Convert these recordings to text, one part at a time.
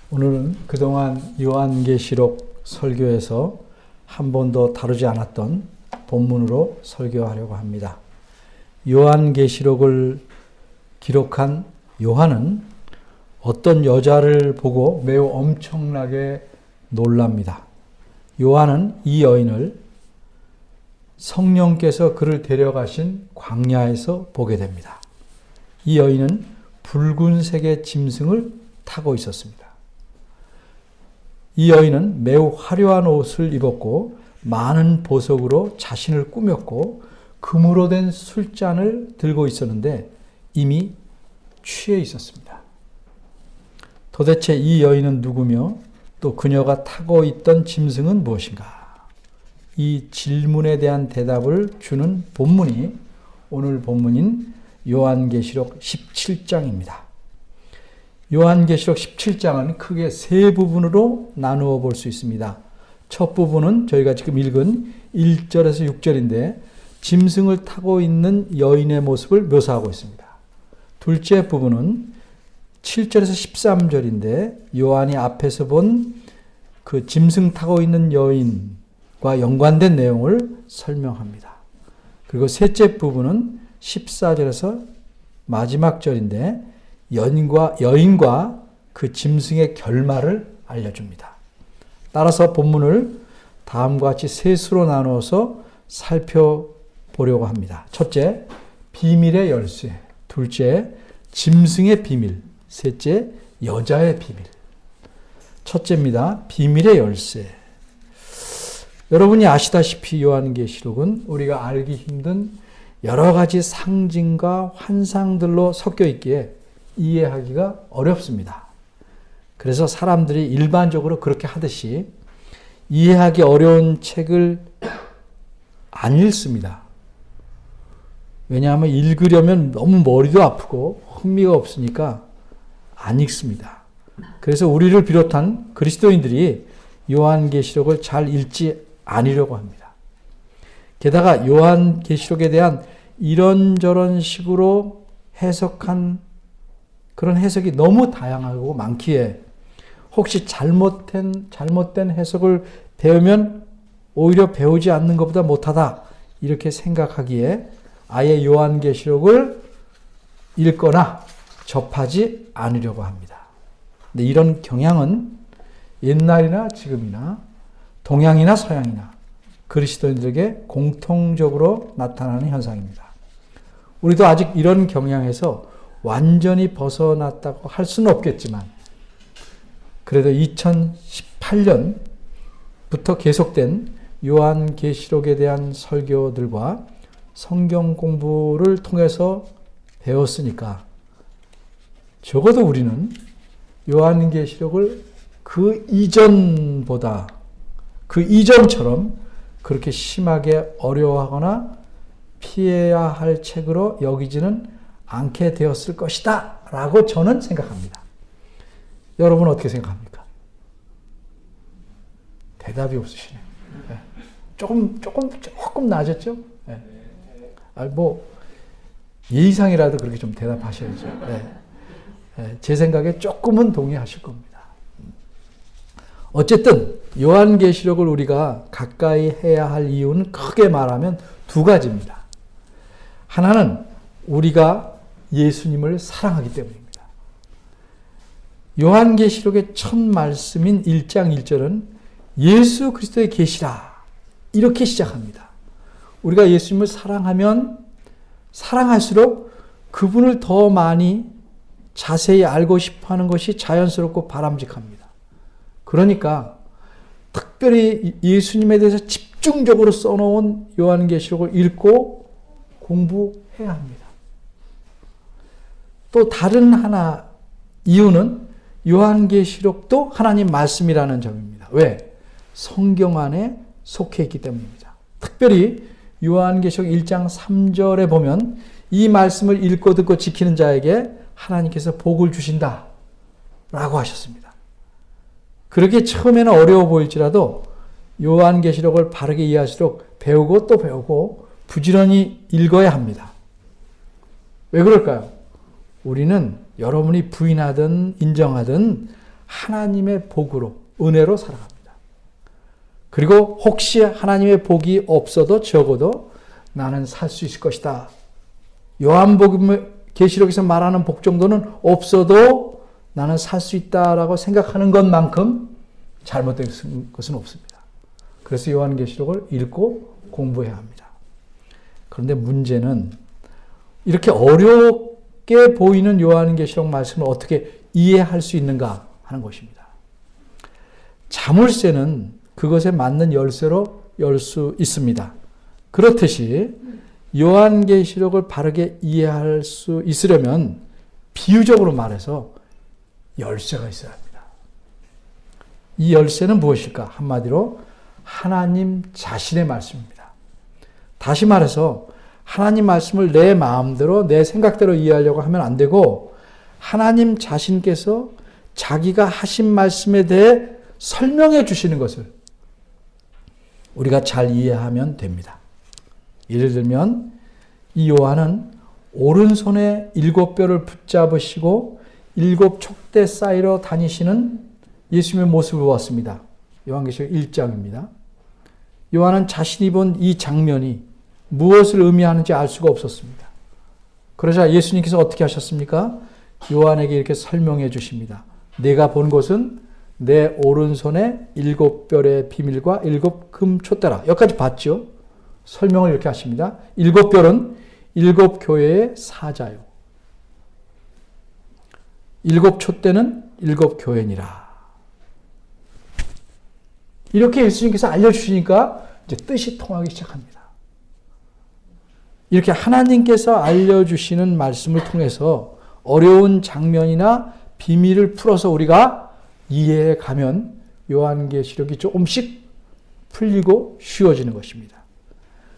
오늘은 그동안 요한계시록 설교에서 한 번도 다루지 않았던 본문으로 설교하려고 합니다. 요한계시록을 기록한 요한은 어떤 여자를 보고 매우 엄청나게 놀랍니다. 요한은 이 여인을 성령께서 그를 데려가신 광야에서 보게 됩니다. 이 여인은 붉은색의 짐승을 타고 있었습니다. 이 여인은 매우 화려한 옷을 입었고 많은 보석으로 자신을 꾸몄고 금으로 된 술잔을 들고 있었는데 이미 취해 있었습니다. 도대체 이 여인은 누구며 또 그녀가 타고 있던 짐승은 무엇인가? 이 질문에 대한 대답을 주는 본문이 오늘 본문인 요한계시록 17장입니다. 요한계시록 17장은 크게 세 부분으로 나누어 볼 수 있습니다. 첫 부분은 저희가 지금 읽은 1절에서 6절인데 짐승을 타고 있는 여인의 모습을 묘사하고 있습니다. 둘째 부분은 7절에서 13절인데 요한이 앞에서 본 그 짐승 타고 있는 여인과 연관된 내용을 설명합니다. 그리고 셋째 부분은 14절에서 마지막 절인데 여인과 그 짐승의 결말을 알려줍니다. 따라서 본문을 다음과 같이 셋으로 나누어서 살펴보려고 합니다. 첫째, 비밀의 열쇠. 둘째, 짐승의 비밀. 셋째, 여자의 비밀. 첫째입니다. 비밀의 열쇠. 여러분이 아시다시피 요한계시록은 우리가 알기 힘든 여러 가지 상징과 환상들로 섞여 있기에 이해하기가 어렵습니다. 그래서 사람들이 일반적으로 그렇게 하듯이 이해하기 어려운 책을 안 읽습니다. 왜냐하면 읽으려면 너무 머리도 아프고 흥미가 없으니까 안 읽습니다. 그래서 우리를 비롯한 그리스도인들이 요한계시록을 잘 읽지 않으려고 합니다. 게다가 요한계시록에 대한 이런저런 식으로 해석한 그런 해석이 너무 다양하고 많기에 혹시 잘못된 해석을 배우면 오히려 배우지 않는 것보다 못하다 이렇게 생각하기에 아예 요한계시록을 읽거나 접하지 않으려고 합니다. 근데 이런 경향은 옛날이나 지금이나 동양이나 서양이나 그리스도인들에게 공통적으로 나타나는 현상입니다. 우리도 아직 이런 경향에서 완전히 벗어났다고 할 수는 없겠지만 그래도 2018년부터 계속된 요한계시록에 대한 설교들과 성경 공부를 통해서 배웠으니까 적어도 우리는 요한계시록을 그 이전처럼 그렇게 심하게 어려워하거나 피해야 할 책으로 여기지는 않게 되었을 것이다 라고 저는 생각합니다. 여러분은 어떻게 생각합니까? 대답이 없으시네요. 네. 조금 나아졌죠? 네. 예의상이라도 그렇게 좀 대답하셔야죠. 네. 네. 제 생각에 조금은 동의하실 겁니다. 어쨌든 요한계시록을 우리가 가까이 해야 할 이유는 크게 말하면 두 가지입니다. 하나는 우리가 예수님을 사랑하기 때문입니다. 요한계시록의 첫 말씀인 1장 1절은 예수 그리스도의 계시라 이렇게 시작합니다. 우리가 예수님을 사랑하면 사랑할수록 그분을 더 많이 자세히 알고 싶어하는 것이 자연스럽고 바람직합니다. 그러니까 특별히 예수님에 대해서 집중적으로 써놓은 요한계시록을 읽고 공부해야 합니다. 또 다른 하나 이유는 요한계시록도 하나님 말씀이라는 점입니다. 왜? 성경 안에 속해 있기 때문입니다. 특별히 요한계시록 1장 3절에 보면 이 말씀을 읽고 듣고 지키는 자에게 하나님께서 복을 주신다 라고 하셨습니다. 그렇게 처음에는 어려워 보일지라도 요한계시록을 바르게 이해할수록 배우고 또 배우고 부지런히 읽어야 합니다. 왜 그럴까요? 우리는 여러분이 부인하든 인정하든 하나님의 복으로, 은혜로 살아갑니다. 그리고 혹시 하나님의 복이 없어도 적어도 나는 살 수 있을 것이다. 요한복음 계시록에서 말하는 복 정도는 없어도 나는 살 수 있다라고 생각하는 것만큼 잘못된 것은 없습니다. 그래서 요한계시록을 읽고 공부해야 합니다. 그런데 문제는 이렇게 어렵게 보이는 요한계시록 말씀을 어떻게 이해할 수 있는가 하는 것입니다. 자물쇠는 그것에 맞는 열쇠로 열 수 있습니다. 그렇듯이 요한계시록을 바르게 이해할 수 있으려면 비유적으로 말해서 열쇠가 있어야 합니다. 이 열쇠는 무엇일까? 한마디로 하나님 자신의 말씀입니다. 다시 말해서 하나님 말씀을 내 마음대로 내 생각대로 이해하려고 하면 안 되고 하나님 자신께서 자기가 하신 말씀에 대해 설명해 주시는 것을 우리가 잘 이해하면 됩니다. 예를 들면 이 요한은 오른손에 7뼈를 붙잡으시고 7 촛대 쌓이러 다니시는 예수님의 모습을 보았습니다. 요한계시록 1장입니다. 요한은 자신이 본 이 장면이 무엇을 의미하는지 알 수가 없었습니다. 그러자 예수님께서 어떻게 하셨습니까? 요한에게 이렇게 설명해 주십니다. 내가 본 것은 내 오른손에 7별의 비밀과 7 금촛대라. 여기까지 봤죠? 설명을 이렇게 하십니다. 7별은 7 교회의 사자요. 7 촛대는 7 교회니라. 이렇게 예수님께서 알려주시니까 이제 뜻이 통하기 시작합니다. 이렇게 하나님께서 알려주시는 말씀을 통해서 어려운 장면이나 비밀을 풀어서 우리가 이해해 가면 요한계시록이 조금씩 풀리고 쉬워지는 것입니다.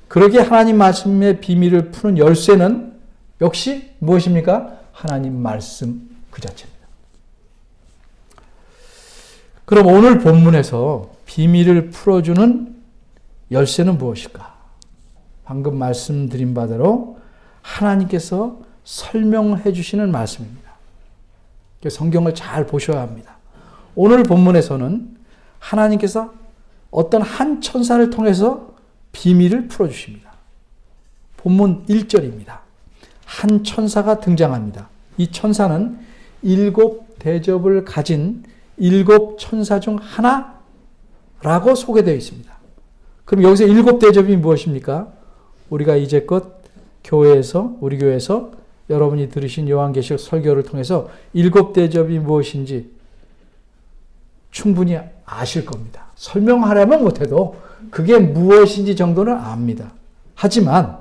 그러기에 하나님 말씀의 비밀을 푸는 열쇠는 역시 무엇입니까? 하나님 말씀 그 자체입니다. 그럼 오늘 본문에서 비밀을 풀어주는 열쇠는 무엇일까? 방금 말씀드린 바대로 하나님께서 설명해 주시는 말씀입니다. 성경을 잘 보셔야 합니다. 오늘 본문에서는 하나님께서 어떤 한 천사를 통해서 비밀을 풀어주십니다. 본문 1절입니다. 한 천사가 등장합니다. 이 천사는 7 대접을 가진 7 천사 중 하나라고 소개되어 있습니다. 그럼 여기서 7 대접이 무엇입니까? 우리가 이제껏 우리 교회에서 여러분이 들으신 요한계시록 설교를 통해서 7 대접이 무엇인지 충분히 아실 겁니다. 설명하려면 못해도 그게 무엇인지 정도는 압니다. 하지만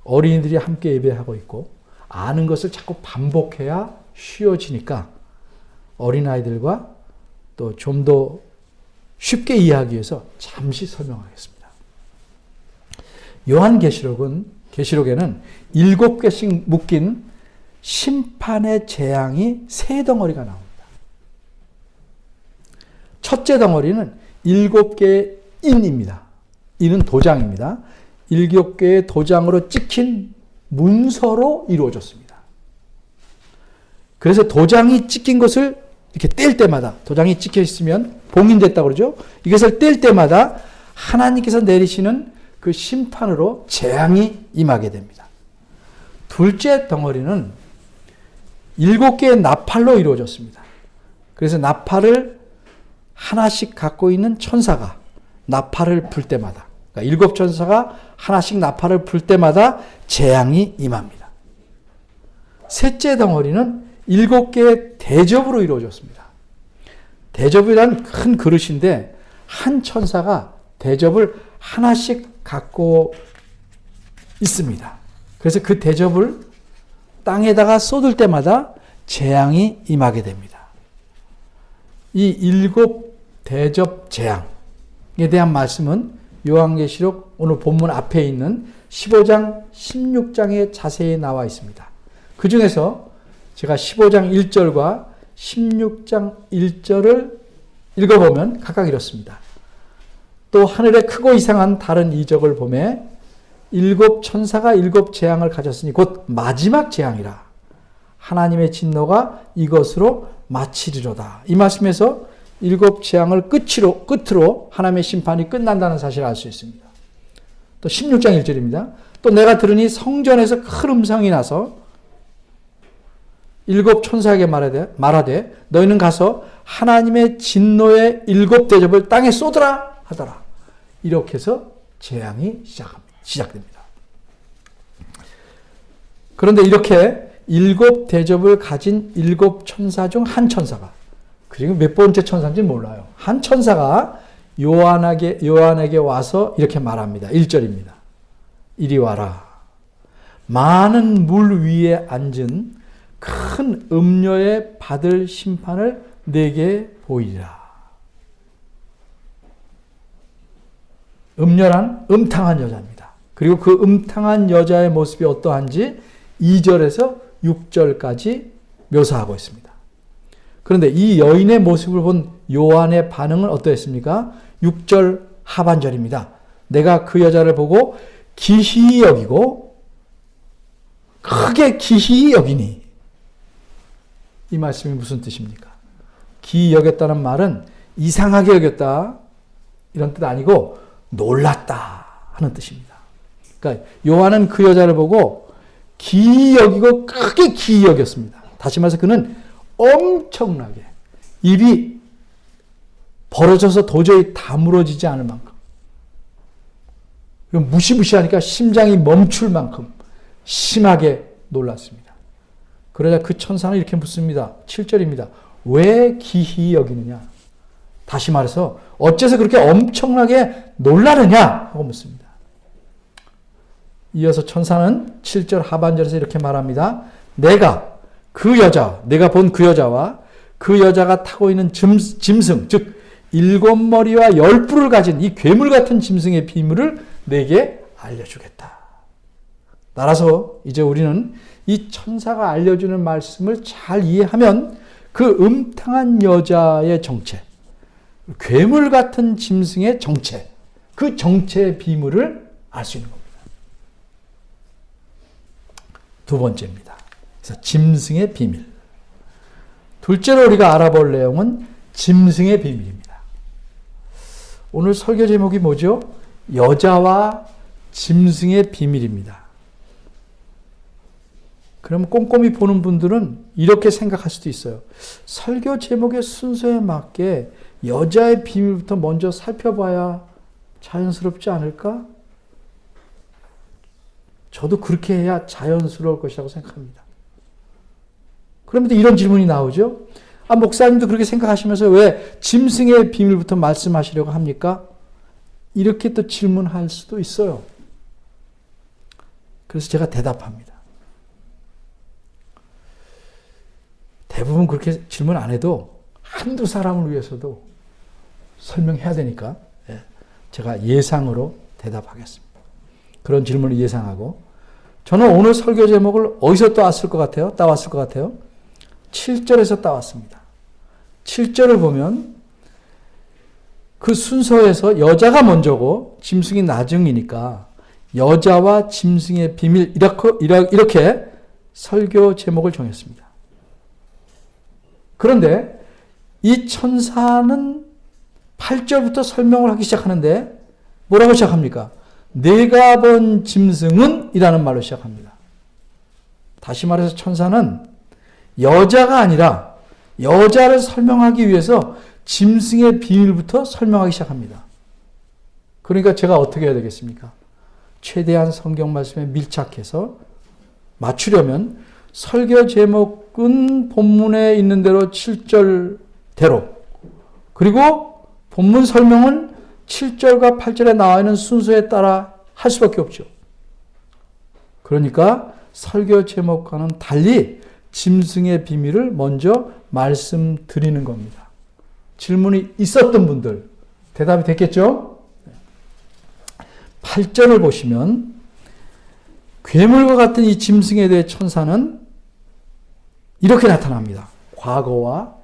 어린이들이 함께 예배하고 있고 아는 것을 자꾸 반복해야 쉬워지니까 어린아이들과 또 좀 더 쉽게 이해하기 위해서 잠시 설명하겠습니다. 계시록에는 7개씩 묶인 심판의 재앙이 3덩어리가 나옵니다. 첫째 덩어리는 7개의 인입니다. 인은 도장입니다. 7개의 도장으로 찍힌 문서로 이루어졌습니다. 그래서 도장이 찍힌 것을 이렇게 뗄 때마다, 도장이 찍혀 있으면 봉인됐다고 그러죠. 이것을 뗄 때마다 하나님께서 내리시는 그 심판으로 재앙이 임하게 됩니다. 둘째 덩어리는 7개의 나팔로 이루어졌습니다. 그래서 나팔을 하나씩 갖고 있는 천사가 나팔을 불 때마다, 그러니까 7 천사가 하나씩 나팔을 불 때마다 재앙이 임합니다. 셋째 덩어리는 7개의 대접으로 이루어졌습니다. 대접이란 큰 그릇인데 한 천사가 대접을 하나씩 갖고 있습니다. 그래서 그 대접을 땅에다가 쏟을 때마다 재앙이 임하게 됩니다. 이 7 대접 재앙에 대한 말씀은 요한계시록 오늘 본문 앞에 있는 15장, 16장에 자세히 나와 있습니다. 그 중에서 제가 15장 1절과 16장 1절을 읽어보면 각각 이렇습니다. 또 하늘에 크고 이상한 다른 이적을 보매 7 천사가 7 재앙을 가졌으니 곧 마지막 재앙이라. 하나님의 진노가 이것으로 마치리로다. 이 말씀에서 7 재앙을 끝으로 하나님의 심판이 끝난다는 사실을 알 수 있습니다. 또 16장 1절입니다. 또 내가 들으니 성전에서 큰 음성이 나서 7 천사에게 말하되 너희는 가서 하나님의 진노의 7 대접을 땅에 쏟으라 하더라. 이렇게 해서 재앙이 시작됩니다. 그런데 이렇게 7 대접을 가진 7 천사 중 한 천사가, 그리고 몇 번째 천사인지는 몰라요. 한 천사가 요한에게 와서 이렇게 말합니다. 1절입니다. 이리 와라. 많은 물 위에 앉은 큰 음녀의 받을 심판을 내게 보이리라. 음녀란 음탕한 여자입니다. 그리고 그 음탕한 여자의 모습이 어떠한지 2절에서 6절까지 묘사하고 있습니다. 그런데 이 여인의 모습을 본 요한의 반응은 어떠했습니까? 6절 하반절입니다. 내가 그 여자를 보고 기히 여기고 크게 기히 여기니. 이 말씀이 무슨 뜻입니까? 기히 여겼다는 말은 이상하게 여겼다 이런 뜻 아니고 놀랐다 하는 뜻입니다. 그러니까 요한은 그 여자를 보고 기히 여기고 크게 기히 여겼습니다. 다시 말해서 그는 엄청나게 입이 벌어져서 도저히 다물어지지 않을 만큼, 무시무시하니까 심장이 멈출 만큼 심하게 놀랐습니다. 그러자 그 천사는 이렇게 묻습니다. 7절입니다. 왜 기히 여기느냐? 다시 말해서 어째서 그렇게 엄청나게 놀라느냐? 하고 묻습니다. 이어서 천사는 7절 하반절에서 이렇게 말합니다. 내가 본 그 여자와 그 여자가 타고 있는 짐승, 즉 7머리와 10뿔을 가진 이 괴물 같은 짐승의 비밀을 내게 알려주겠다. 따라서 이제 우리는 이 천사가 알려주는 말씀을 잘 이해하면 그 음탕한 여자의 정체, 괴물 같은 짐승의 정체, 그 정체의 비밀을 알 수 있는 겁니다. 두 번째입니다. 그래서 짐승의 비밀. 둘째로 우리가 알아볼 내용은 짐승의 비밀입니다. 오늘 설교 제목이 뭐죠? 여자와 짐승의 비밀입니다. 그럼 꼼꼼히 보는 분들은 이렇게 생각할 수도 있어요. 설교 제목의 순서에 맞게 여자의 비밀부터 먼저 살펴봐야 자연스럽지 않을까? 저도 그렇게 해야 자연스러울 것이라고 생각합니다. 그런데 이런 질문이 나오죠. 목사님도 그렇게 생각하시면서 왜 짐승의 비밀부터 말씀하시려고 합니까? 이렇게 또 질문할 수도 있어요. 그래서 제가 대답합니다. 대부분 그렇게 질문 안 해도 한두 사람을 위해서도 설명해야 되니까 제가 예상으로 대답하겠습니다. 그런 질문을 예상하고, 저는 오늘 설교 제목을 어디서 따왔을 것 같아요? 7절에서 따왔습니다. 7절을 보면 그 순서에서 여자가 먼저고 짐승이 나중이니까 여자와 짐승의 비밀, 이렇게 설교 제목을 정했습니다. 그런데 이 천사는 8절부터 설명을 하기 시작하는데 뭐라고 시작합니까? 내가 본 짐승은 이라는 말로 시작합니다. 다시 말해서 천사는 여자가 아니라 여자를 설명하기 위해서 짐승의 비밀부터 설명하기 시작합니다. 그러니까 제가 어떻게 해야 되겠습니까? 최대한 성경 말씀에 밀착해서 맞추려면 설교 제목은 본문에 있는 대로 7절대로, 그리고 본문 설명은 7절과 8절에 나와 있는 순서에 따라 할 수밖에 없죠. 그러니까 설교 제목과는 달리 짐승의 비밀을 먼저 말씀드리는 겁니다. 질문이 있었던 분들 대답이 됐겠죠? 8절을 보시면 괴물과 같은 이 짐승에 대해 천사는 이렇게 나타납니다. 과거와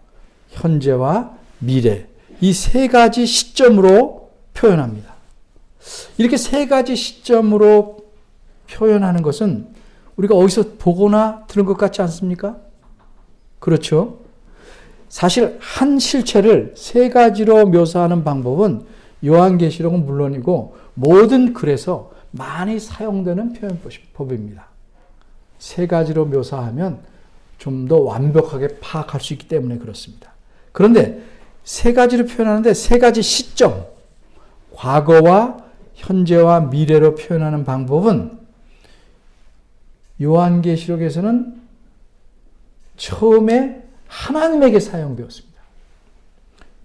현재와 미래, 이 세 가지 시점으로 표현합니다. 이렇게 세 가지 시점으로 표현하는 것은 우리가 어디서 보거나 들은 것 같지 않습니까? 그렇죠? 사실 한 실체를 세 가지로 묘사하는 방법은 요한계시록은 물론이고 모든 글에서 많이 사용되는 표현법입니다. 세 가지로 묘사하면 좀 더 완벽하게 파악할 수 있기 때문에 그렇습니다. 그런데 세 가지로 표현하는데 세 가지 시점, 과거와 현재와 미래로 표현하는 방법은 요한계시록에서는 처음에 하나님에게 사용되었습니다.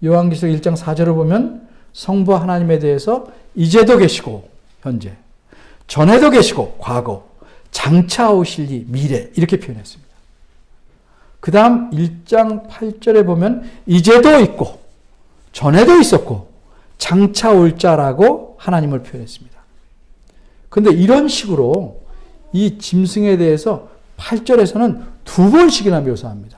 요한계시록 1장 4절을 보면 성부 하나님에 대해서 이제도 계시고 현재, 전에도 계시고 과거, 장차 오실 이 미래 이렇게 표현했습니다. 그 다음 1장 8절에 보면 이제도 있고 전에도 있었고 장차 올 자라고 하나님을 표현했습니다. 그런데 이런 식으로 이 짐승에 대해서 8절에서는 두 번씩이나 묘사합니다.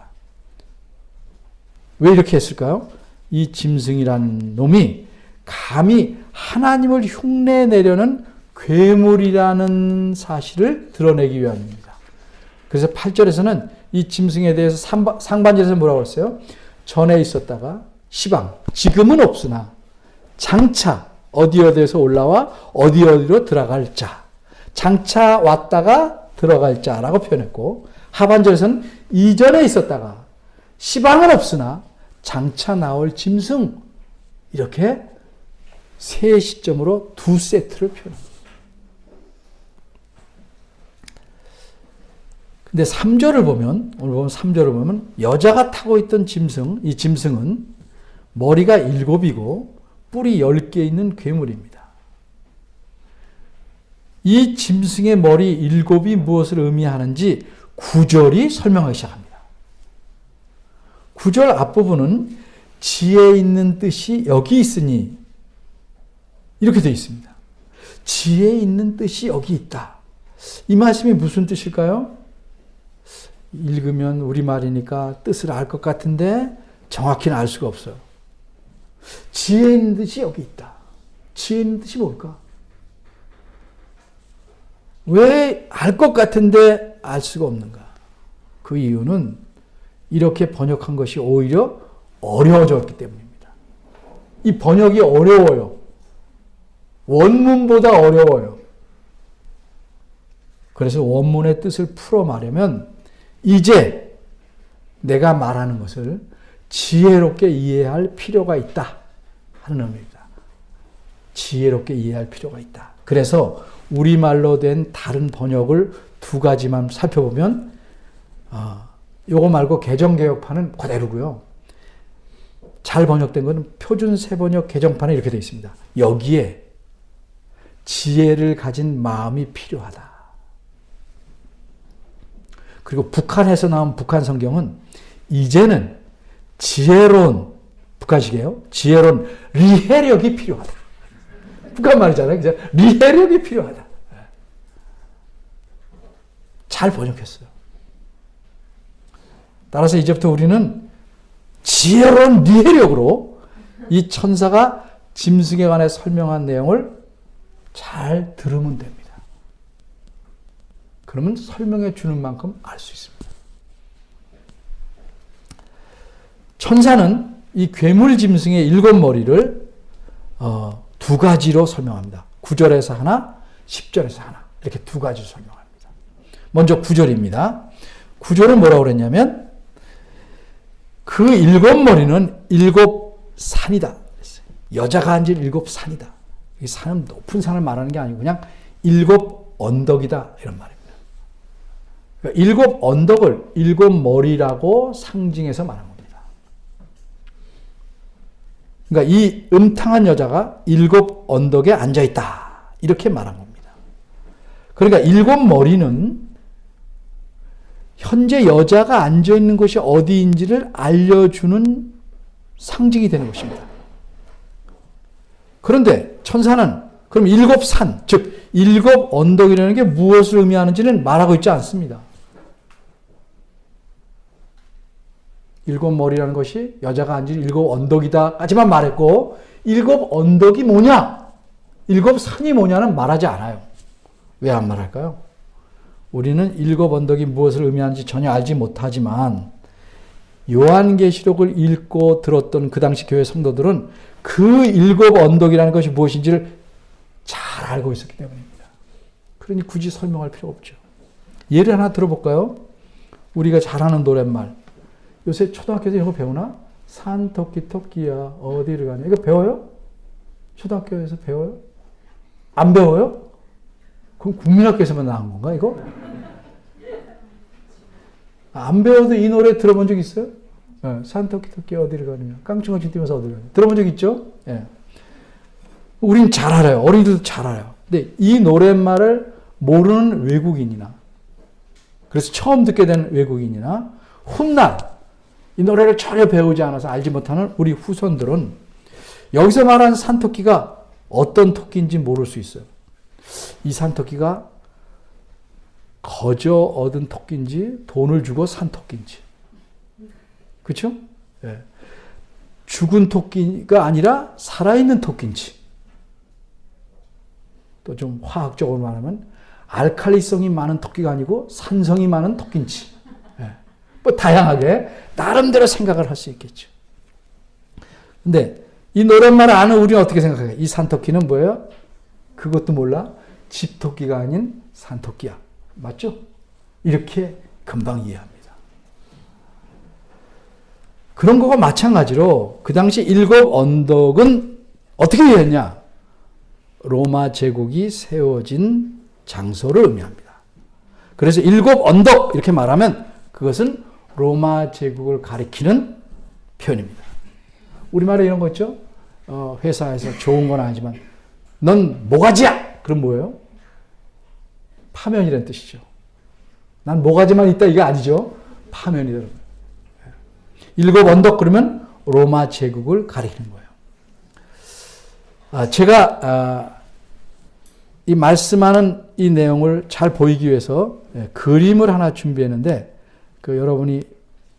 왜 이렇게 했을까요? 이 짐승이란 놈이 감히 하나님을 흉내내려는 괴물이라는 사실을 드러내기 위함입니다. 그래서 8절에서는 이 짐승에 대해서 상반절에서 뭐라고 했어요? 전에 있었다가 시방, 지금은 없으나 장차 어디에서 올라와 어디로 들어갈 자, 장차 왔다가 들어갈 자라고 표현했고, 하반절에서는 이전에 있었다가 시방은 없으나 장차 나올 짐승, 이렇게 세 시점으로 두 세트를 표현합니다. 근데 3절을 보면, 오늘 보면 3절을 보면 여자가 타고 있던 짐승, 이 짐승은 머리가 7이고 뿔이 10개 있는 괴물입니다. 이 짐승의 머리 7이 무엇을 의미하는지 9절이 설명하기 시작합니다. 9절 앞부분은 지혜 있는 뜻이 여기 있으니 이렇게 되어 있습니다. 지혜 있는 뜻이 여기 있다. 이 말씀이 무슨 뜻일까요? 읽으면 우리말이니까 뜻을 알 것 같은데 정확히는 알 수가 없어요. 지혜 있는 뜻이 여기 있다. 지혜 있는 뜻이 뭘까? 왜 알 것 같은데 알 수가 없는가? 그 이유는 이렇게 번역한 것이 오히려 어려워졌기 때문입니다. 이 번역이 어려워요. 원문보다 어려워요. 그래서 원문의 뜻을 풀어 말하면 이제 내가 말하는 것을 지혜롭게 이해할 필요가 있다 하는 의미입니다. 지혜롭게 이해할 필요가 있다. 그래서 우리말로 된 다른 번역을 두 가지만 살펴보면 요거 말고 개정개혁판은 그대로고요. 잘 번역된 것은 표준 세번역 개정판에 이렇게 되어 있습니다. 여기에 지혜를 가진 마음이 필요하다. 그리고 북한에서 나온 북한 성경은 이제는 지혜로운, 북한식이에요. 지혜로운 리해력이 필요하다. 북한 말이잖아요. 그죠? 리해력이 필요하다. 잘 번역했어요. 따라서 이제부터 우리는 지혜로운 리해력으로 이 천사가 짐승에 관해 설명한 내용을 잘 들으면 됩니다. 그러면 설명해 주는 만큼 알 수 있습니다. 천사는 이 괴물 짐승의 7머리를 두 가지로 설명합니다. 9절에서 하나, 10절에서 하나. 이렇게 두 가지로 설명합니다. 먼저 9절입니다. 9절은 뭐라고 그랬냐면 그 7머리는 7산이다. 여자가 앉은 7산이다. 이 산은 높은 산을 말하는 게 아니고 그냥 7 언덕이다 이런 말입니다. 그러니까 7 언덕을 7머리라고 상징해서 말한 겁니다. 그러니까 이 음탕한 여자가 7 언덕에 앉아있다 이렇게 말한 겁니다. 그러니까 7머리는 현재 여자가 앉아있는 곳이 어디인지를 알려주는 상징이 되는 것입니다. 그런데 천사는 그럼 7산, 즉 7 언덕이라는 게 무엇을 의미하는지는 말하고 있지 않습니다. 7머리라는 것이 여자가 앉은 7 언덕이다까지만 말했고 7 언덕이 뭐냐? 7산이 뭐냐는 말하지 않아요. 왜 안 말할까요? 우리는 7 언덕이 무엇을 의미하는지 전혀 알지 못하지만 요한계시록을 읽고 들었던 그 당시 교회 성도들은 그 일곱 언덕이라는 것이 무엇인지를 잘 알고 있었기 때문입니다. 그러니 굳이 설명할 필요가 없죠. 예를 하나 들어볼까요? 우리가 잘 아는 노랫말. 요새 초등학교에서 이런 거 배우나? 산 토끼 토끼야 어디를 가냐. 이거 배워요? 초등학교에서 배워요? 안 배워요? 그럼 국민학교에서만 나온 건가 이거? 안 배워도 이 노래 들어본 적 있어요? 네. 산 토끼 토끼 어디를 가느냐. 깡충깡충 뛰면서 어디를 가느냐. 들어본 적 있죠? 네. 우린 잘 알아요. 어린이들도 잘 알아요. 근데 이 노랫말을 모르는 외국인이나 그래서 처음 듣게 된 외국인이나 훗날 이 노래를 전혀 배우지 않아서 알지 못하는 우리 후손들은 여기서 말하는 산토끼가 어떤 토끼인지 모를 수 있어요. 이 산토끼가 거저 얻은 토끼인지 돈을 주고 산 토끼인지. 그렇죠? 네. 죽은 토끼가 아니라 살아있는 토끼인지. 또 좀 화학적으로 말하면 알칼리성이 많은 토끼가 아니고 산성이 많은 토끼인지. 네. 뭐 다양하게 나름대로 생각을 할 수 있겠죠. 근데 이 노랫말을 아는 우리는 어떻게 생각해요? 이 산토끼는 뭐예요? 그것도 몰라? 집토끼가 아닌 산토끼야. 맞죠? 이렇게 금방 이해합니다. 그런 거가 마찬가지로 그 당시 일곱 언덕은 어떻게 이해했냐? 로마 제국이 세워진 장소를 의미합니다. 그래서 일곱 언덕 이렇게 말하면 그것은 로마 제국을 가리키는 표현입니다. 우리말에 이런 거 있죠? 회사에서 좋은 건 아니지만 넌 모가지야! 그럼 뭐예요? 파면이라는 뜻이죠. 난 모가지만 있다 이게 아니죠. 파면이다. 일곱 언덕 그러면 로마 제국을 가리키는 거예요. 제가 이 말씀하는 이 내용을 잘 보이기 위해서 그림을 하나 준비했는데 여러분이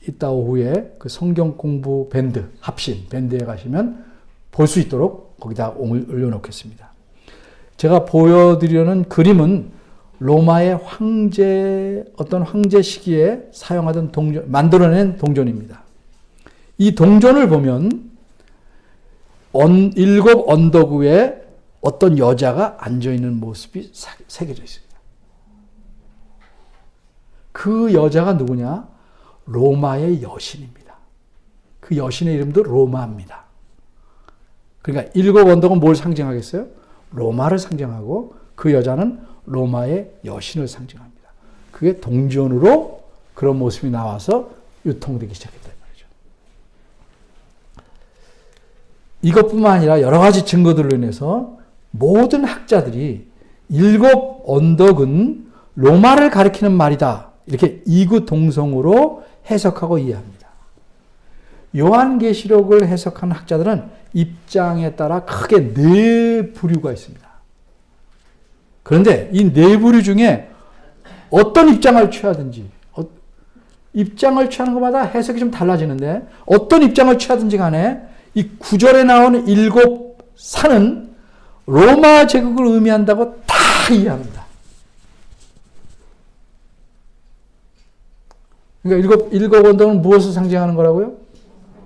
이따 오후에 그 성경 공부 밴드 합신 밴드에 가시면 볼 수 있도록 거기다 올려놓겠습니다. 제가 보여드리려는 그림은 로마의 어떤 황제 시기에 사용하던 만들어낸 동전입니다. 이 동전을 보면 일곱 언덕 위에 어떤 여자가 앉아있는 모습이 새겨져 있습니다. 그 여자가 누구냐? 로마의 여신입니다. 그 여신의 이름도 로마입니다. 그러니까 일곱 언덕은 뭘 상징하겠어요? 로마를 상징하고 그 여자는 로마의 여신을 상징합니다. 그게 동전으로 그런 모습이 나와서 유통되기 시작했다 말이죠. 이것뿐만 아니라 여러 가지 증거들로 인해서 모든 학자들이 일곱 언덕은 로마를 가리키는 말이다. 이렇게 이구동성으로 해석하고 이해합니다. 요한계시록을 해석한 학자들은 입장에 따라 크게 네 부류가 있습니다. 그런데 이 네 부류 중에 어떤 입장을 취하든지 입장을 취하는 것마다 해석이 좀 달라지는데 어떤 입장을 취하든지 간에 이 구절에 나오는 일곱 산은 로마 제국을 의미한다고 다 이해합니다. 그러니까 일곱 언덕은 무엇을 상징하는 거라고요?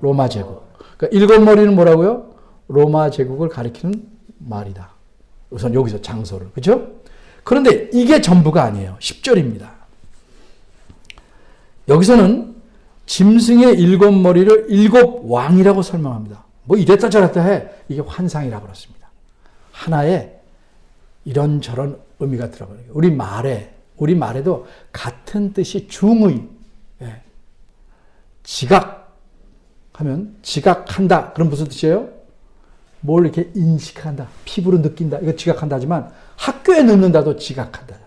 로마 제국. 그러니까 일곱 머리는 뭐라고요? 로마 제국을 가리키는 말이다. 우선 여기서 장소를. 그렇죠? 그런데 이게 전부가 아니에요. 10절입니다. 여기서는 짐승의 일곱 머리를 일곱 왕이라고 설명합니다. 뭐 이랬다 저랬다 해. 이게 환상이라고 그렇습니다. 하나의 이런저런 의미가 들어가요. 우리 말에도 같은 뜻이 중의. 예. 지각하면 지각한다. 그럼 무슨 뜻이에요? 뭘 이렇게 인식한다. 피부로 느낀다. 이거 지각한다 하지만 학교에 넣는다도 지각한다.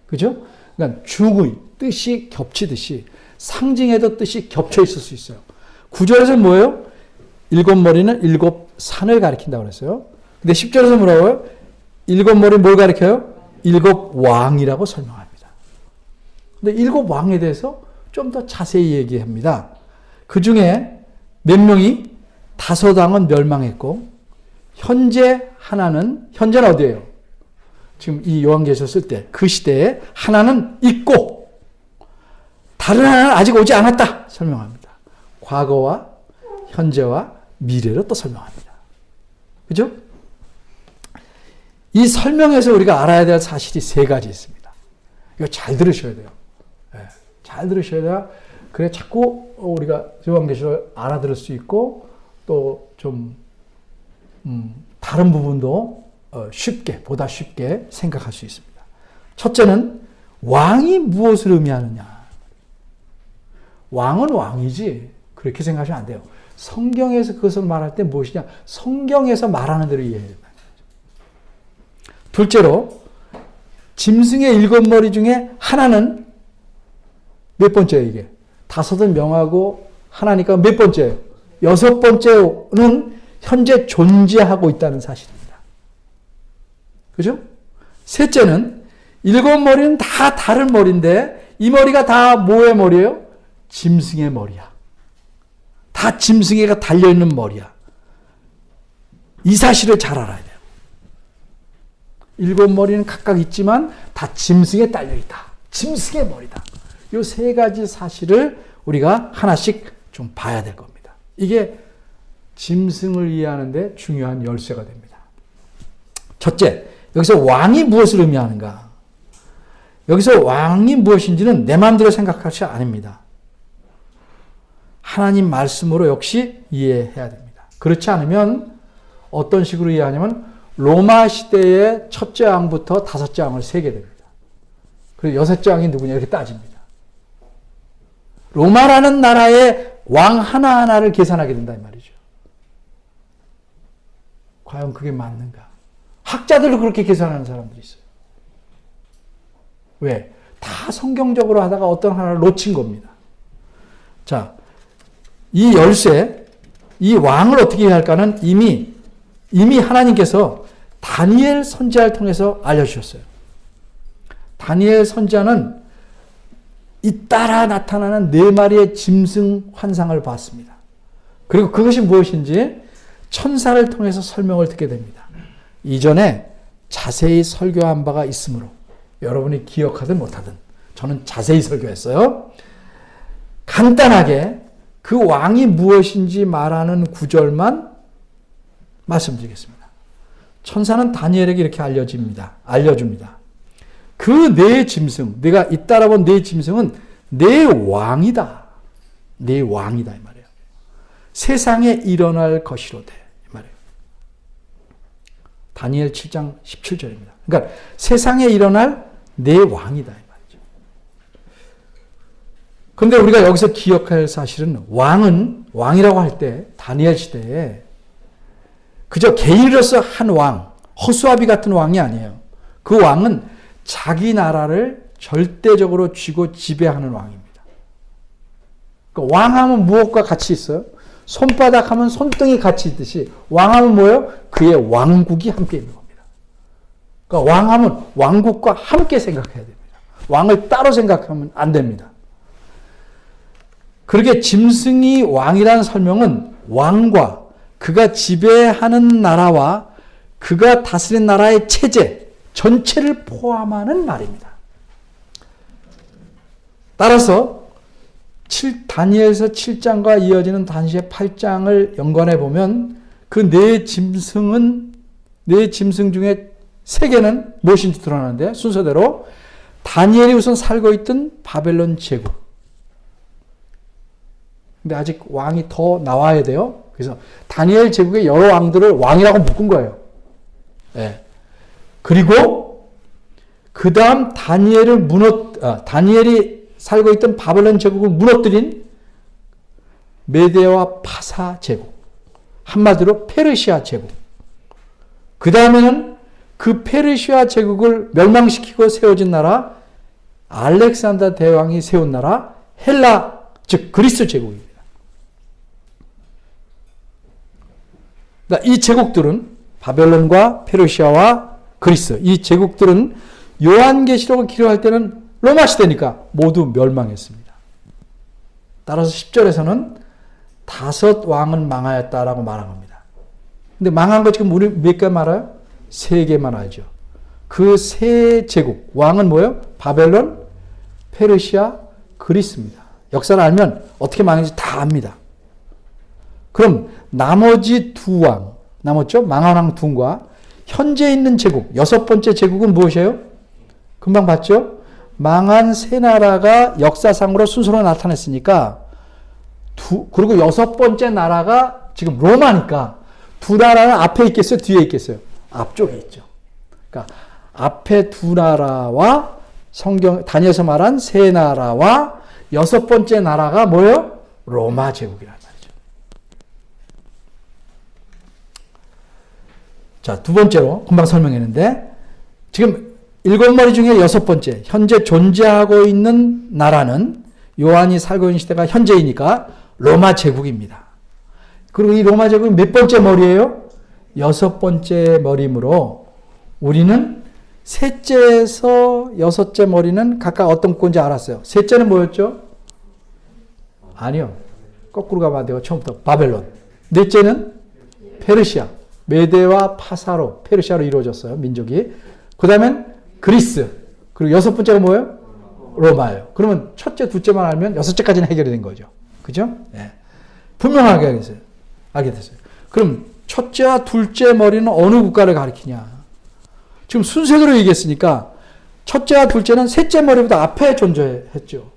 그죠? 그러니까 중의, 뜻이 겹치듯이 상징에도 뜻이 겹쳐 있을 수 있어요. 구절에서 뭐예요? 일곱 머리는 일곱 산을 가리킨다고 그랬어요. 근데 10절에서 뭐라고요? 일곱 머리는 뭘 가리켜요? 일곱 왕이라고 설명합니다. 근데 일곱 왕에 대해서 좀 더 자세히 얘기합니다. 그 중에 몇 명이 다섯 왕은 멸망했고 현재는 어디예요? 지금 이 요한계시록 쓸 때 그 시대에 하나는 있고 다른 하나는 아직 오지 않았다 설명합니다. 과거와 현재와 미래로 또 설명합니다. 그죠? 이 설명에서 우리가 알아야 될 사실이 세 가지 있습니다. 이거 잘 들으셔야 돼요. 잘 들으셔야 그래 자꾸 우리가 요한계시록을 알아들을 수 있고 또 좀 다른 부분도 보다 쉽게 생각할 수 있습니다. 첫째는 왕이 무엇을 의미하느냐. 왕은 왕이지 그렇게 생각하시면 안 돼요. 성경에서 그것을 말할 때 무엇이냐. 성경에서 말하는 대로 이해해야 된다. 둘째로 짐승의 7머리 중에 하나는 몇 번째예요 이게? 5은 명하고 하나니까 몇 번째예요? 6번째는 현재 존재하고 있다는 사실입니다. 그죠? 셋째는 7머리는 다 다른 머리인데 이 머리가 다 뭐의 머리예요? 짐승의 머리야. 다 짐승이가 달려있는 머리야. 이 사실을 잘 알아야 돼요. 7머리는 각각 있지만 다 짐승에 딸려있다. 짐승의 머리다. 이 세 가지 사실을 우리가 하나씩 좀 봐야 될 겁니다. 이게 짐승을 이해하는데 중요한 열쇠가 됩니다. 첫째, 여기서 왕이 무엇을 의미하는가? 여기서 왕이 무엇인지는 내 마음대로 생각하시 아닙니다. 하나님 말씀으로 역시 이해해야 됩니다. 그렇지 않으면 어떤 식으로 이해하냐면 로마 시대의 첫째 왕부터 5째 왕을 세게 됩니다. 그리고 6째 왕이 누구냐 이렇게 따집니다. 로마라는 나라의 왕 하나하나를 계산하게 된다 이 말이죠. 과연 그게 맞는가? 학자들도 그렇게 계산하는 사람들이 있어요. 왜? 다 성경적으로 하다가 어떤 하나를 놓친 겁니다. 자, 이 열쇠, 이 왕을 어떻게 할까는 이미 하나님께서 다니엘 선지자를 통해서 알려주셨어요. 다니엘 선지자는 잇따라 나타나는 4마리의 짐승 환상을 봤습니다. 그리고 그것이 무엇인지 천사를 통해서 설명을 듣게 됩니다. 이전에 자세히 설교한 바가 있으므로 여러분이 기억하든 못하든 저는 자세히 설교했어요. 간단하게 그 왕이 무엇인지 말하는 구절만 말씀드리겠습니다. 천사는 다니엘에게 이렇게 알려줍니다. 그 네 짐승, 내가 잇따라 본 네 짐승은 내 왕이다. 내 왕이다 이 말이에요. 세상에 일어날 것이로되 이 말이에요. 다니엘 7장 17절입니다. 그러니까 세상에 일어날 내 왕이다 이 말이죠. 그런데 우리가 여기서 기억할 사실은 왕이라고 할 때 다니엘 시대에 그저 개인으로서 한 왕, 허수아비 같은 왕이 아니에요. 그 왕은 자기 나라를 절대적으로 쥐고 지배하는 왕입니다. 그러니까 왕하면 무엇과 같이 있어요? 손바닥 하면 손등이 같이 있듯이 왕하면 뭐예요? 그의 왕국이 함께 있는 겁니다. 그러니까 왕하면 왕국과 함께 생각해야 됩니다. 왕을 따로 생각하면 안 됩니다. 그렇게 짐승이 왕이라는 설명은 왕과 그가 지배하는 나라와 그가 다스린 나라의 체제 전체를 포함하는 말입니다. 따라서 다니엘서 7장과 이어지는 다니엘 8장을 연관해 보면 그 네 짐승 중에 3개는 무엇인지 드러나는데 순서대로 다니엘이 우선 살고 있던 바벨론 제국. 근데 아직 왕이 더 나와야 돼요. 그래서 다니엘 제국의 여러 왕들을 왕이라고 묶은 거예요. 네. 그리고 그 다음 다니엘이 살고 있던 바벨론 제국을 무너뜨린 메데와 파사 제국. 한마디로 페르시아 제국. 그 다음에는 그 페르시아 제국을 멸망시키고 세워진 나라, 알렉산더 대왕이 세운 나라, 헬라, 즉 그리스 제국입니다. 이 제국들은 바벨론과 페르시아와 그리스, 이 제국들은 요한계시록을 기록할 때는 로마 시대니까 모두 멸망했습니다. 따라서 10절에서는 5 왕은 망하였다라고 말한 겁니다. 근데 망한 거 지금 우리 몇 개 말아요? 3개만 알죠. 그 3 제국, 왕은 뭐예요? 바벨론, 페르시아, 그리스입니다. 역사를 알면 어떻게 망했는지 다 압니다. 그럼 나머지 두 왕, 남았죠? 망한 왕 둔과 현재 있는 제국, 여섯 번째 제국은 무엇이에요? 금방 봤죠? 망한 세 나라가 역사상으로 순서로 나타났으니까 그리고 여섯 번째 나라가 지금 로마니까 두 나라는 앞에 있겠어요? 뒤에 있겠어요? 앞쪽에 있죠. 그러니까 앞에 두 나라와 다니엘서 말한 세 나라와 여섯 번째 나라가 뭐예요? 로마 제국이란 말이죠. 자, 두 번째로 금방 설명했는데 지금 일곱 머리 중에 여섯 번째 현재 존재하고 있는 나라는 요한이 살고 있는 시대가 현재이니까 로마 제국입니다. 그리고 이 로마 제국이 몇 번째 머리예요? 여섯 번째 머리이므로 우리는 셋째에서 여섯째 머리는 각각 어떤 건지 알았어요. 셋째는 뭐였죠? 아니요. 거꾸로 가면 안 돼요. 처음부터 바벨론. 넷째는 페르시아. 메데와 파사로, 페르시아로 이루어졌어요. 민족이. 그 다음엔 그리스. 그리고 여섯 번째가 뭐예요? 로마예요. 그러면 첫째, 둘째만 알면 여섯째까지는 해결이 된 거죠. 그죠? 네. 분명하게 알게 됐어요. 그럼 첫째와 둘째 머리는 어느 국가를 가리키냐? 지금 순서대로 얘기했으니까 첫째와 둘째는 셋째 머리보다 앞에 존재했죠.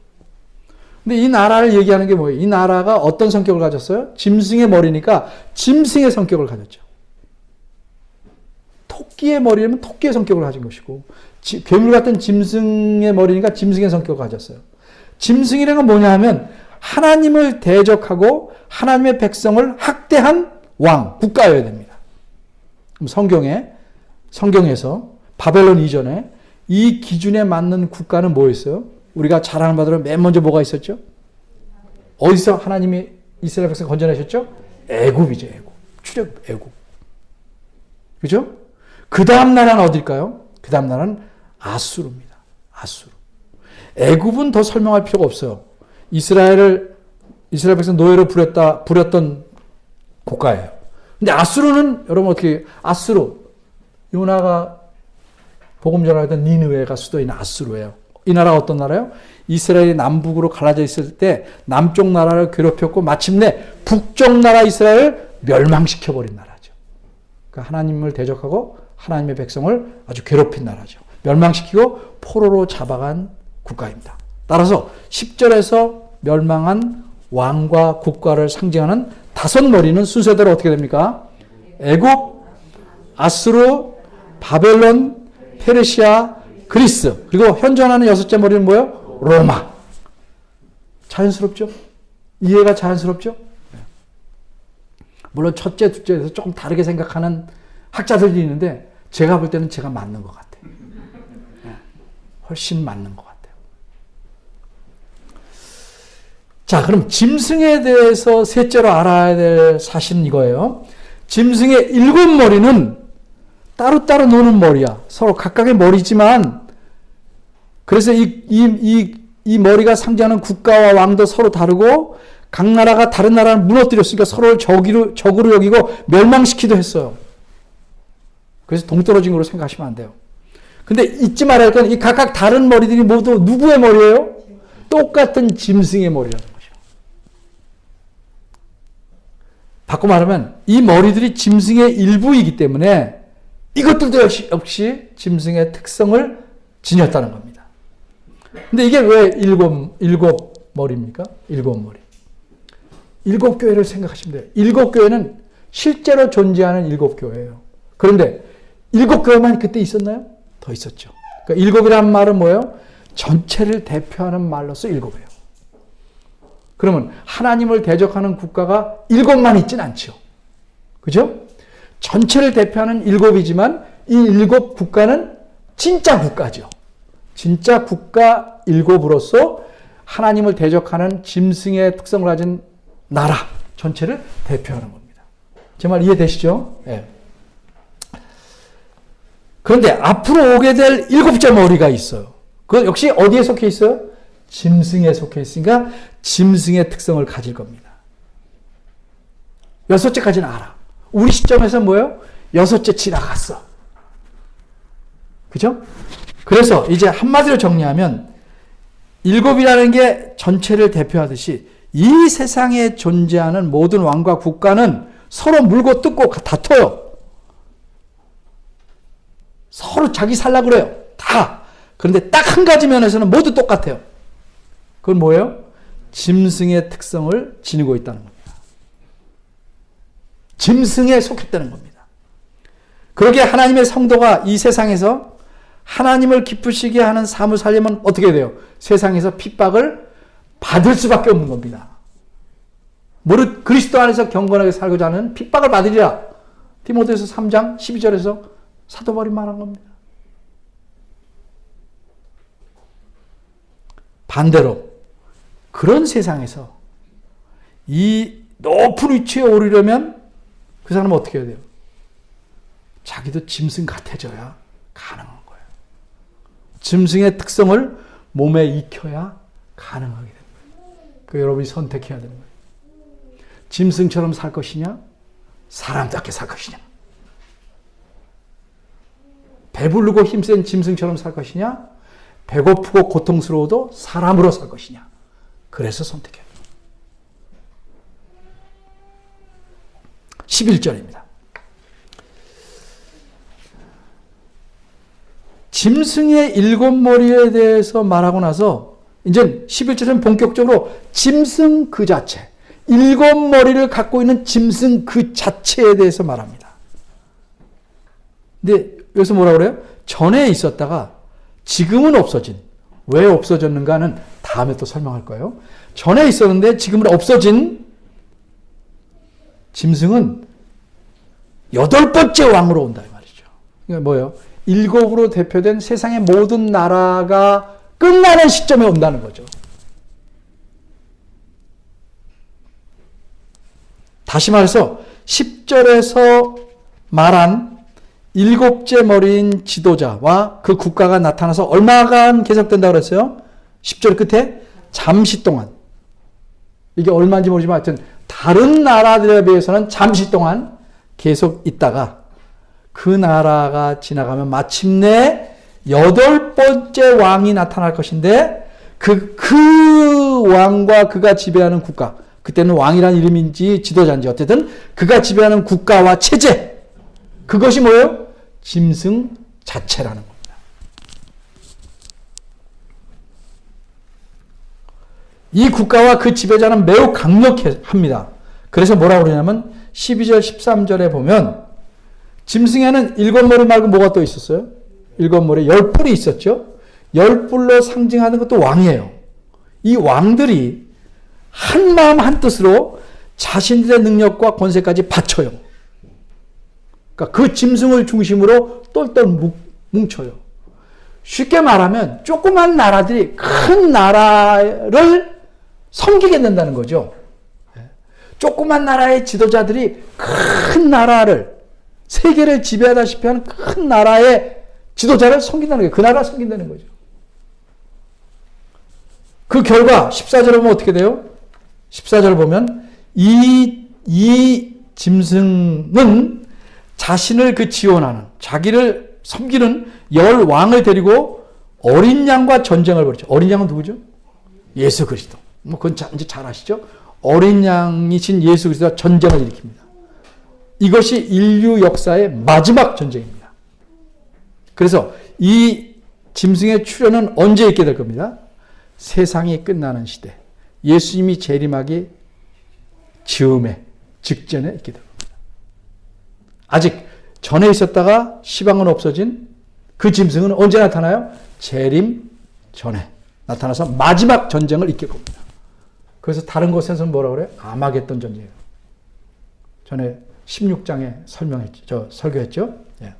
근데 이 나라를 얘기하는 게 뭐예요? 이 나라가 어떤 성격을 가졌어요? 짐승의 머리니까 짐승의 성격을 가졌죠. 토끼의 머리라면 토끼의 성격을 가진 것이고 괴물 같은 짐승의 머리니까 짐승의 성격을 가졌어요. 짐승이라는 건 뭐냐 하면 하나님을 대적하고 하나님의 백성을 학대한 왕, 국가여야 됩니다. 그럼 성경에서 바벨론 이전에 이 기준에 맞는 국가는 뭐였어요? 우리가 잘 아는 바대로 맨 먼저 뭐가 있었죠? 어디서 하나님이 이스라엘 백성 건져내셨죠? 애굽이죠, 애굽. 출애굽, 애굽. 그죠? 그 다음 나라는 어딜까요? 그 다음 나라는 아수르입니다. 아수르. 애굽은 더 설명할 필요가 없어요. 이스라엘 백성 노예로 부렸던 국가예요. 근데 아수르는 여러분 어떻게 아수르 요나가 복음 전하던 니느웨가 수도인 아수르예요. 이 나라가 어떤 나라예요? 이스라엘이 남북으로 갈라져 있을 때 남쪽 나라를 괴롭혔고 마침내 북쪽 나라 이스라엘을 멸망시켜버린 나라죠. 그러니까 하나님을 대적하고 하나님의 백성을 아주 괴롭힌 나라죠. 멸망시키고 포로로 잡아간 국가입니다. 따라서 10절에서 멸망한 왕과 국가를 상징하는 다섯 머리는 순서대로 어떻게 됩니까? 애굽, 아수르, 바벨론, 페르시아, 그리스. 그리고 현존하는 여섯째 머리는 뭐예요? 로마. 자연스럽죠? 이해가 자연스럽죠? 물론 첫째, 둘째에서 조금 다르게 생각하는 학자들이 있는데 제가 볼 때는 제가 맞는 것 같아요. 훨씬 맞는 것 같아요. 자, 그럼 짐승에 대해서 셋째로 알아야 될 사실은 이거예요. 짐승의 일곱 머리는 따로따로 노는 머리야. 서로 각각의 머리지만 그래서 이 머리가 상징하는 국가와 왕도 서로 다르고 각 나라가 다른 나라를 무너뜨렸으니까 서로를 적으로 여기고 멸망시키기도 했어요. 그래서 동떨어진 거로 생각하시면 안 돼요. 근데 잊지 말아야 할 건 이 각각 다른 머리들이 모두 누구의 머리예요? 똑같은 짐승의 머리라는 거죠. 바꿔 말하면 이 머리들이 짐승의 일부이기 때문에 이것들도 역시 짐승의 특성을 지녔다는 겁니다. 근데 이게 왜 일곱 머리입니까? 일곱 머리. 일곱 교회를 생각하시면 돼요. 일곱 교회는 실제로 존재하는 일곱 교회예요. 그런데 일곱 교회만 그때 있었나요? 더 있었죠. 그러니까 일곱이라는 말은 뭐예요? 전체를 대표하는 말로서 일곱이에요. 그러면 하나님을 대적하는 국가가 일곱만 있진 않죠. 그죠? 전체를 대표하는 일곱이지만 이 일곱 국가는 진짜 국가죠. 진짜 국가 일곱으로서 하나님을 대적하는 짐승의 특성을 가진 나라 전체를 대표하는 겁니다. 제 말 이해되시죠? 네. 그런데 앞으로 오게 될 일곱째 머리가 있어요. 그건 역시 어디에 속해 있어요? 짐승에 속해 있으니까 짐승의 특성을 가질 겁니다. 여섯째까지는 알아. 우리 시점에서 뭐예요? 여섯째 지나갔어. 그죠? 그래서 이제 한마디로 정리하면 일곱이라는 게 전체를 대표하듯이 이 세상에 존재하는 모든 왕과 국가는 서로 물고 뜯고 다퉈요. 서로 자기 살라고 그래요. 다. 그런데 딱 한 가지 면에서는 모두 똑같아요. 그건 뭐예요? 짐승의 특성을 지니고 있다는 겁니다. 짐승에 속했다는 겁니다. 그러기에 하나님의 성도가 이 세상에서 하나님을 기쁘시게 하는 삶을 살려면 어떻게 돼요? 세상에서 핍박을 받을 수밖에 없는 겁니다. 무릇 그리스도 안에서 경건하게 살고자 하는 핍박을 받으리라. 디모데후서 3장 12절에서 사도 바울이 말한 겁니다. 반대로 그런 세상에서 이 높은 위치에 오르려면 그 사람은 어떻게 해야 돼요? 자기도 짐승 같아져야 가능한 거예요. 짐승의 특성을 몸에 익혀야 가능하게 됩니다. 그 여러분이 선택해야 되는 거예요. 짐승처럼 살 것이냐? 사람답게 살 것이냐? 배부르고 힘센 짐승처럼 살 것이냐? 배고프고 고통스러워도 사람으로 살 것이냐? 그래서 선택해야 돼요. 11절입니다. 짐승의 7머리에 대해서 말하고 나서 이제 11절은 본격적으로 짐승 그 자체, 7머리를 갖고 있는 짐승 그 자체에 대해서 말합니다. 근데 여기서 뭐라고 그래요? 전에 있었다가 지금은 없어진. 왜 없어졌는가는 다음에 또 설명할 거예요. 전에 있었는데 지금은 없어진 짐승은 8번째 왕으로 온다 이 말이죠. 그러니까 뭐예요? 7으로 대표된 세상의 모든 나라가 끝나는 시점에 온다는 거죠. 다시 말해서 10절에서 말한 7째 머리인 지도자와 그 국가가 나타나서 얼마간 계속된다고 그랬어요? 10절 끝에 잠시 동안. 이게 얼마인지 모르지만 하여튼 다른 나라들에 비해서는 잠시 동안 계속 있다가 그 나라가 지나가면 마침내 8번째 왕이 나타날 것인데 그 왕과 그가 지배하는 국가, 그때는 왕이라는 이름인지 지도자인지 어쨌든 그가 지배하는 국가와 체제, 그것이 뭐예요? 짐승 자체라는 겁니다. 이 국가와 그 지배자는 매우 강력합니다. 그래서 뭐라고 그러냐면 12절 13절에 보면 짐승에는 7머리 말고 뭐가 또 있었어요? 7머리 10뿔이 있었죠. 10뿔로 상징하는 것도 왕이에요. 이 왕들이 한 마음 한 뜻으로 자신들의 능력과 권세까지 바쳐요. 그러니까 그 짐승을 중심으로 똘똘 뭉쳐요. 쉽게 말하면 조그만 나라들이 큰 나라를 섬기게 된다는 거죠. 조그만 나라의 지도자들이 큰 나라를, 세계를 지배하다시피 하는 큰 나라의 지도자를 섬긴다는 거예요. 그 나라를 섬긴다는 거죠. 그 결과 14절을 보면 어떻게 돼요? 14절을 보면 이 짐승은 자신을 그 지원하는, 자기를 섬기는 10왕을 데리고 어린 양과 전쟁을 벌이죠. 어린 양은 누구죠? 예수 그리스도. 뭐 그건 이제 잘 아시죠? 어린 양이신 예수 그리스도와 전쟁을 일으킵니다. 이것이 인류 역사의 마지막 전쟁입니다. 그래서 이 짐승의 출현은 언제 있게 될 겁니다? 세상이 끝나는 시대, 예수님이 재림하기 즈음에, 직전에 있게 될 겁니다. 아직 전에 있었다가 시방은 없어진 그 짐승은 언제 나타나요? 재림 전에 나타나서 마지막 전쟁을 이끌 겁니다. 그래서 다른 곳에서는 뭐라고 그래요? 아마겟돈 전쟁이에요. 전에 16장에 설교했죠. 예.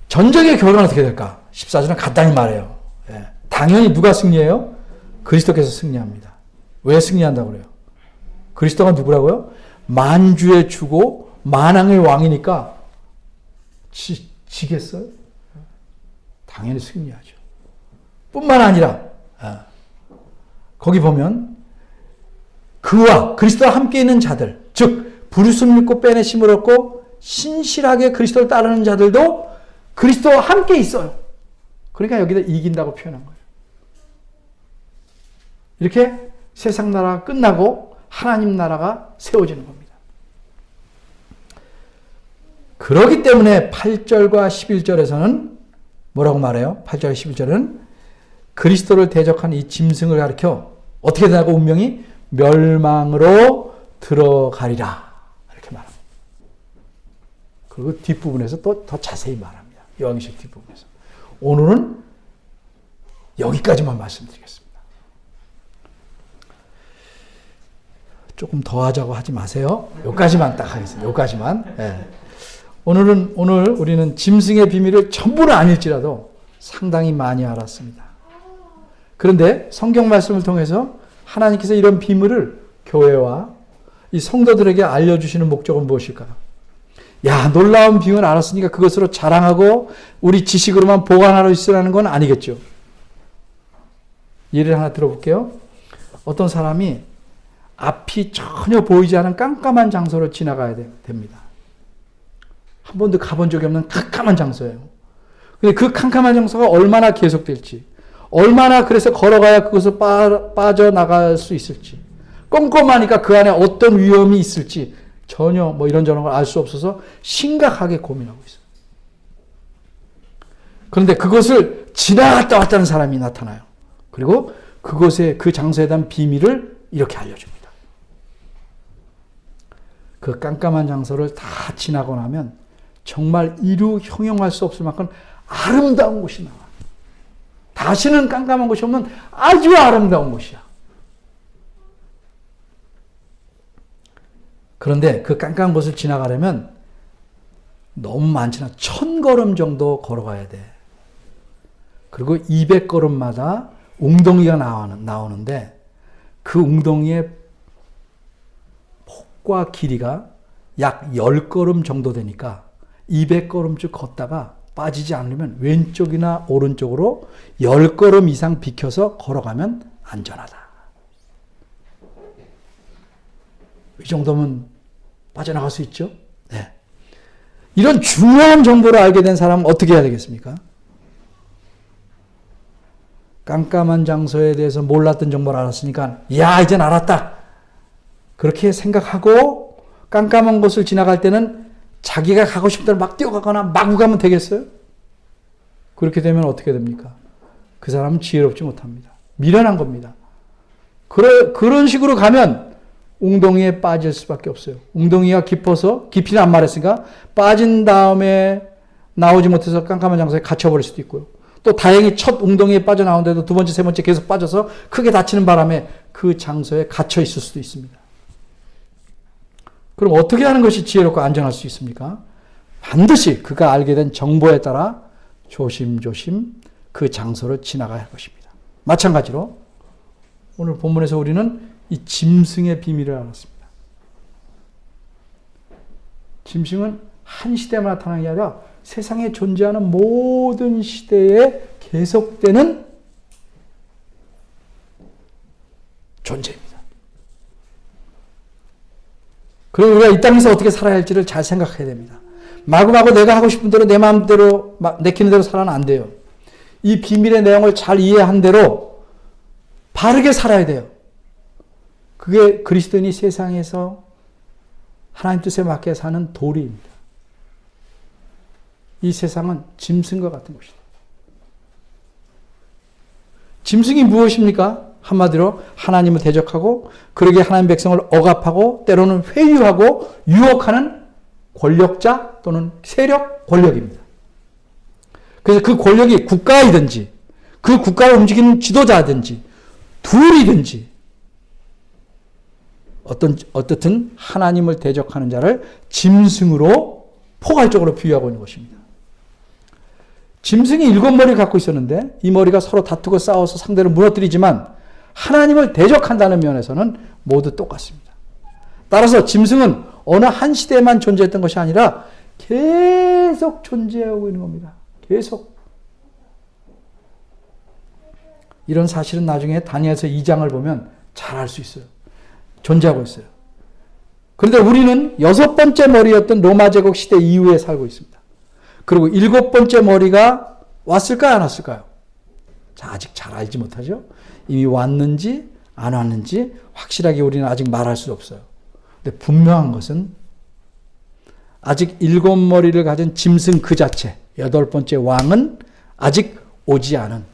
전쟁의 결과는 어떻게 될까? 14절은 간단히 말해요. 예. 당연히 누가 승리해요? 그리스도께서 승리합니다. 왜 승리한다고 그래요? 그리스도가 누구라고요? 만주의 주고 만왕의 왕이니까 지겠어요? 당연히 승리하죠. 뿐만 아니라 거기 보면 그와 그리스도와 함께 있는 자들, 즉 부르심 믿고 빼내심을 얻고 신실하게 그리스도를 따르는 자들도 그리스도와 함께 있어요. 그러니까 여기다 이긴다고 표현한 거예요. 이렇게 세상 나라가 끝나고 하나님 나라가 세워지는 겁니다. 그렇기 때문에 8절과 11절에서는 뭐라고 말해요? 8절 11절은 그리스도를 대적한 이 짐승을 가리켜 어떻게 되냐고 운명이 멸망으로 들어가리라 이렇게 말합니다. 그리고 뒷부분에서 또 더 자세히 말합니다. 요한계시록 뒷부분에서. 오늘은 여기까지만 말씀드리겠습니다. 조금 더 하자고 하지 마세요. 여기까지만 딱 하겠습니다. 여기까지만. 네. 오늘 우리는 짐승의 비밀을 전부는 아닐지라도 상당히 많이 알았습니다. 그런데 성경 말씀을 통해서 하나님께서 이런 비밀을 교회와 이 성도들에게 알려주시는 목적은 무엇일까요? 야, 놀라운 비밀을 알았으니까 그것으로 자랑하고 우리 지식으로만 보관하러 있으라는 건 아니겠죠. 예를 하나 들어볼게요. 어떤 사람이 앞이 전혀 보이지 않은 깜깜한 장소로 지나가야 됩니다. 한 번도 가본 적이 없는 캄캄한 장소예요. 근데 그 캄캄한 장소가 얼마나 계속될지, 얼마나 그래서 걸어가야 그것을 빠져나갈 수 있을지, 꼼꼼하니까 그 안에 어떤 위험이 있을지 전혀 뭐 이런저런 걸 알 수 없어서 심각하게 고민하고 있어요. 그런데 그것을 지나갔다 왔다는 사람이 나타나요. 그리고 그곳에, 그 장소에 대한 비밀을 이렇게 알려줍니다. 그 깜깜한 장소를 다 지나고 나면 정말 이루 형용할 수 없을 만큼 아름다운 곳이 나와요. 다시는 깜깜한 곳이 없는 아주 아름다운 곳이야. 그런데 그 깜깜한 곳을 지나가려면 너무 많지는 1000걸음 정도 걸어가야 돼. 그리고 200걸음마다 웅덩이가 나오는데 그 웅덩이의 폭과 길이가 약 10걸음 정도 되니까 200걸음쯤 걷다가 빠지지 않으면 왼쪽이나 오른쪽으로 10걸음 이상 비켜서 걸어가면 안전하다. 이 정도면 빠져나갈 수 있죠? 네. 이런 중요한 정보를 알게 된 사람은 어떻게 해야 되겠습니까? 깜깜한 장소에 대해서 몰랐던 정보를 알았으니까 야, 이젠 알았다. 그렇게 생각하고 깜깜한 곳을 지나갈 때는 자기가 가고 싶은 대로 막 뛰어가거나 마구 가면 되겠어요? 그렇게 되면 어떻게 됩니까? 그 사람은 지혜롭지 못합니다. 미련한 겁니다. 그런 식으로 가면 웅덩이에 빠질 수밖에 없어요. 웅덩이가 깊어서, 깊이는 안 말했으니까 빠진 다음에 나오지 못해서 깜깜한 장소에 갇혀버릴 수도 있고요. 또 다행히 첫 웅덩이에 빠져나오는데도 두 번째, 세 번째 계속 빠져서 크게 다치는 바람에 그 장소에 갇혀 있을 수도 있습니다. 그럼 어떻게 하는 것이 지혜롭고 안전할 수 있습니까? 반드시 그가 알게 된 정보에 따라 조심조심 그 장소를 지나가야 할 것입니다. 마찬가지로 오늘 본문에서 우리는 이 짐승의 비밀을 알았습니다. 짐승은 한 시대만 나타나는 게 아니라 세상에 존재하는 모든 시대에 계속되는 존재입니다. 그럼 우리가 이 땅에서 어떻게 살아야 할지를 잘 생각해야 됩니다. 마구마구 내가 하고 싶은 대로 내 마음대로 막 내키는 대로 살아는 안 돼요. 이 비밀의 내용을 잘 이해한 대로 바르게 살아야 돼요. 그게 그리스도인이 세상에서 하나님 뜻에 맞게 사는 도리입니다. 이 세상은 짐승과 같은 것이다. 짐승이 무엇입니까? 한마디로 하나님을 대적하고 그러게 하나님 백성을 억압하고 때로는 회유하고 유혹하는 권력자 또는 세력, 권력입니다. 그래서 그 권력이 국가이든지 그 국가를 움직이는 지도자든지 둘이든지 어떻든 하나님을 대적하는 자를 짐승으로 포괄적으로 비유하고 있는 것입니다. 짐승이 7머리를 갖고 있었는데 이 머리가 서로 다투고 싸워서 상대를 무너뜨리지만 하나님을 대적한다는 면에서는 모두 똑같습니다. 따라서 짐승은 어느 한 시대에만 존재했던 것이 아니라 계속 존재하고 있는 겁니다. 계속. 이런 사실은 나중에 다니엘서 2장을 보면 잘 알 수 있어요. 존재하고 있어요. 그런데 우리는 6번째 머리였던 로마 제국 시대 이후에 살고 있습니다. 그리고 7번째 머리가 왔을까요? 안 왔을까요? 자, 아직 잘 알지 못하죠? 이미 왔는지 안 왔는지 확실하게 우리는 아직 말할 수 없어요. 근데 분명한 것은 아직 7머리를 가진 짐승 그 자체, 8번째 왕은 아직 오지 않은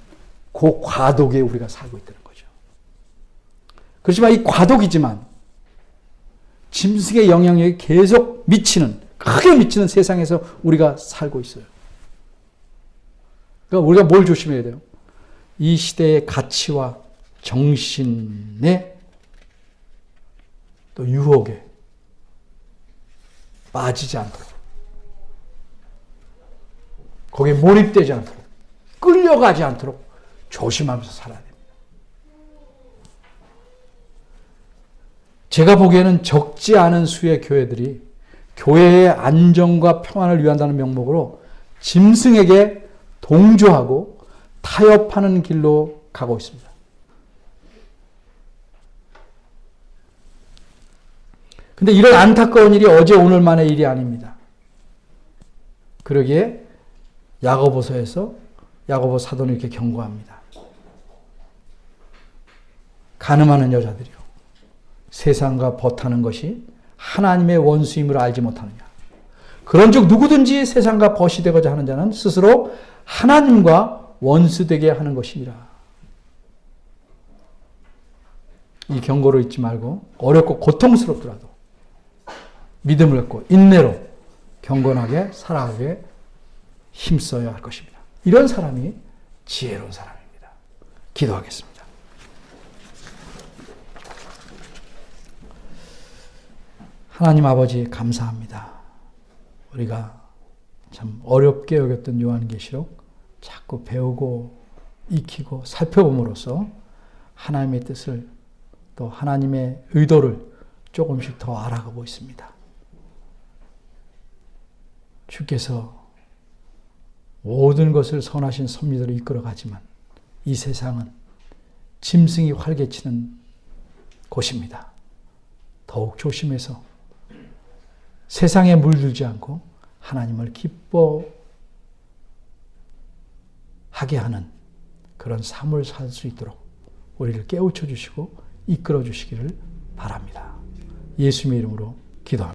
그 과도기에 우리가 살고 있다는 거죠. 그렇지만 이 과도기지만 짐승의 영향력이 계속 크게 미치는 세상에서 우리가 살고 있어요. 그러니까 우리가 뭘 조심해야 돼요? 이 시대의 가치와 정신의 또 유혹에 빠지지 않도록, 거기에 몰입되지 않도록, 끌려가지 않도록 조심하면서 살아야 됩니다. 제가 보기에는 적지 않은 수의 교회들이 교회의 안정과 평안을 위한다는 명목으로 짐승에게 동조하고 타협하는 길로 가고 있습니다. 근데 이런 안타까운 일이 어제 오늘만의 일이 아닙니다. 그러기에 야고보서에서 야고보 사도는 이렇게 경고합니다. 간음하는 여자들이요, 세상과 벗하는 것이 하나님의 원수임을 알지 못하느냐. 그런즉 누구든지 세상과 벗이 되고자 하는 자는 스스로 하나님과 원수되게 하는 것이니라. 이 경고를 잊지 말고 어렵고 고통스럽더라도 믿음을 갖고 인내로 경건하게 살아가게 힘써야 할 것입니다. 이런 사람이 지혜로운 사람입니다. 기도하겠습니다. 하나님 아버지 감사합니다. 우리가 참 어렵게 여겼던 요한계시록 자꾸 배우고 익히고 살펴봄으로써 하나님의 뜻을 또 하나님의 의도를 조금씩 더 알아가고 있습니다. 주께서 모든 것을 선하신 섭리대로 이끌어가지만 이 세상은 짐승이 활개치는 곳입니다. 더욱 조심해서 세상에 물들지 않고 하나님을 기뻐하게 하는 그런 삶을 살 수 있도록 우리를 깨우쳐 주시고 이끌어 주시기를 바랍니다. 예수님의 이름으로 기도합니다.